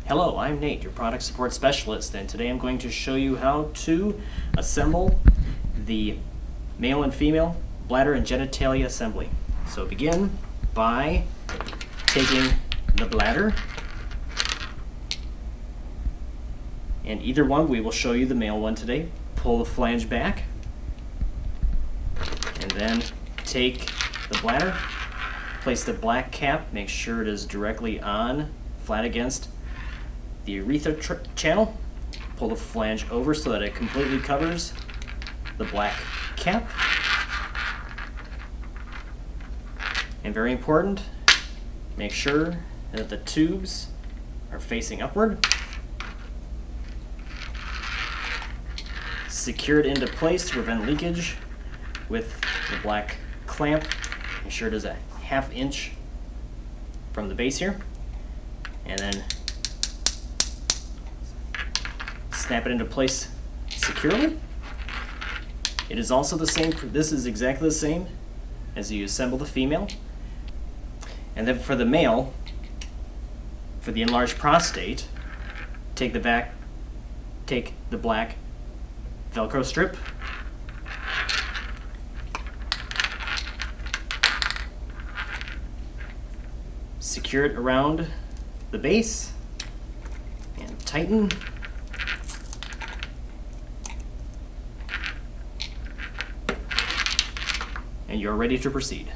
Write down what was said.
Hello, I'm Nate, your product support specialist, and today I'm going to show you how to assemble the male and female bladder and genitalia assembly. So begin by taking the bladder, and either one, we will show you the male one today. Pull the flange back, and then take the bladder, place the black cap, make sure it is directly on, flat against the urethra channel. Pull the flange over so that it completely covers the black cap. And very important, make sure that the tubes are facing upward. Secure it into place to prevent leakage with the black clamp. Make sure it is a 1/2 inch from the base here. And then snap it into place securely. It is also the same, this is exactly the same as you assemble the female. And then for the male, for the enlarged prostate, take the black Velcro strip, secure it around the base, and tighten. And you're ready to proceed.